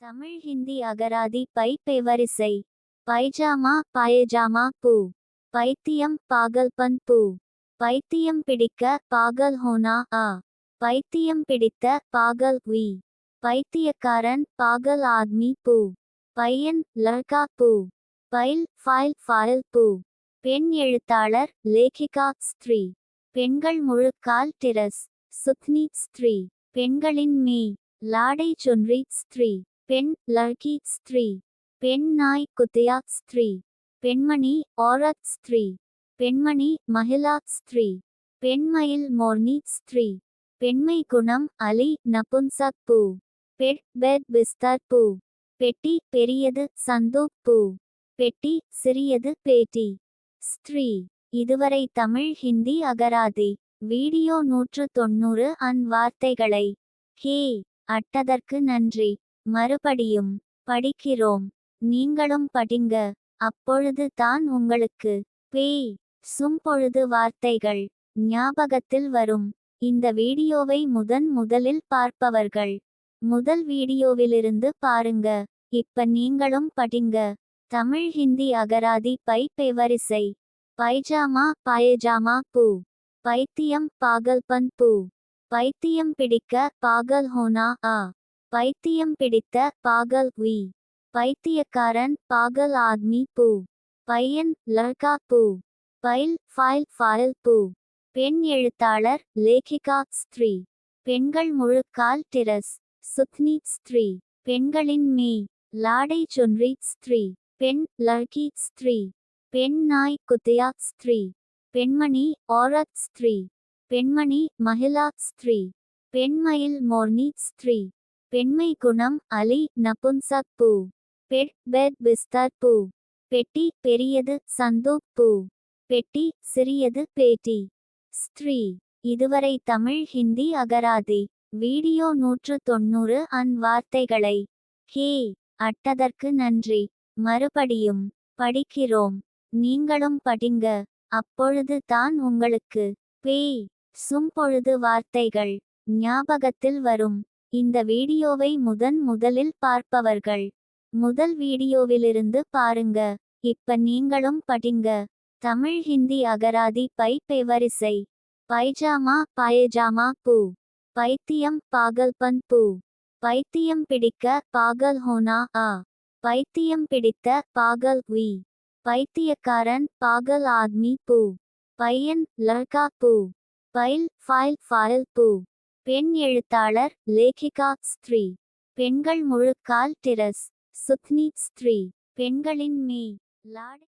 தமிழ் ஹிந்தி அகராதி பை பெவரிசை. பைஜாமா பாயஜாமா பூ. பைத்தியம் பாகல்பன் பூ. பைத்தியம் பிடிக்க பாகல் ஹோனா ஆ. பைத்தியம் பிடித்த பாகல் வி. பைத்தியக்காரன் பாகல் ஆத்மி பூ. பையன் லர்கா பூ. பைல் ஃபாயில் பூ. பெண் எழுத்தாளர் லேகிகா ஸ்திரீ. பெண்கள் முழுக்கால் டிரஸ் சுத்னி ஸ்திரீ. பெண்களின் மீ. லாடை சொன்றி ஸ்திரீ. பெண் லர்கி ஸ்திரீ. பெண் நாய் குத்தியா ஸ்திரீ. பெண்மணி औरत ஸ்திரீ. பெண்மணி மகிழா ஸ்திரீ. பெண்மயில் மோர்னி ஸ்திரீ. பெண்மை குணம் அலி நபுன்சக் பூ. பெட் பெட் பிஸ்தர் பூ. பெட்டி பெரியது சந்தூக் பூ. பெட்டி சிறியது பேட்டி. ஸ்திரீ. இதுவரை தமிழ் ஹிந்தி அகராதி வீடியோ 190 வார்த்தைகளை ஹே அட்டதற்கு நன்றி. மறுபடியும் படிக்கிறோம். நீங்களும் படிங்க. அப்பொழுது தான் உங்களுக்கு பேய் சும்பொழுது வார்த்தைகள் ஞாபகத்தில் வரும். இந்த வீடியோவை முதலில் பார்ப்பவர்கள் முதல் வீடியோவிலிருந்து பாருங்க. இப்ப நீங்களும் படிங்க. தமிழ் ஹிந்தி அகராதி பை பெவரிசை. பைஜாமா பாயஜாமா பூ. பைத்தியம் பாகல்பன் பூ. பைத்தியம் பிடிக்க பாகல் ஹோனா ஆ. பைத்தியம் பிடித்த பாகல் வி. பைத்தியக்காரன் பாகல் ஆத்மி பூ. பையன் லர்கா பூ. பைல் ஃபாயில் பூ. பெண் எழுத்தாளர் லேகிகா ஸ்திரீ. பெண்கள் முழுக்கால் டிரஸ் சுத்னி ஸ்திரீ. பெண்களின் மீ. லாடை சொன்றி ஸ்திரீ. பெண் லர்கி ஸ்திரீ. பெண் நாய் குத்தியா ஸ்திரீ. பெண்மணி औरत ஸ்திரீ. பெண்மணி மகிழா ஸ்திரீ. பெண்மயில் மோர்னி ஸ்திரீ. பெண்மை குணம் அலி நபுன்சக் பூ. பெட் பெட் பிஸ்தர் பூ. பெட்டி பெரியது சந்தூக் பூ. பெட்டி சிறியது பேட்டி. ஸ்திரீ. இதுவரை தமிழ் ஹிந்தி அகராதி வீடியோ 190 வார்த்தைகளை ஹே அட்டதற்கு நன்றி. மறுபடியும் படிக்கிறோம். நீங்களும் படிங்க. அப்பொழுது தான் உங்களுக்கு பேய் சும்பொழுது வார்த்தைகள் ஞாபகத்தில் வரும். இந்த வீடியோவை முதலில் பார்ப்பவர்கள் முதல் வீடியோவிலிருந்து பாருங்க. இப்ப நீங்களும் படிங்க. தமிழ் ஹிந்தி அகராதி பை பெவரிசை. பைஜாமா பாயஜாமா பூ. பைத்தியம் பாகல்பன் பூ. பைத்தியம் பிடிக்க பாகல் ஹோனா ஆ. பைத்தியம் பிடித்த பாகல் வி. பைத்தியக்காரன் பாகல் ஆத்மி பூ. பையன் லர்கா பூ. பைல் ஃபாயில் பூ. பெண் எழுத்தாளர் லேகிகா ஸ்திரீ. பெண்கள் முழுக்கால் டிரஸ் சுத்னி ஸ்திரீ. பெண்களின் மீ. லாடை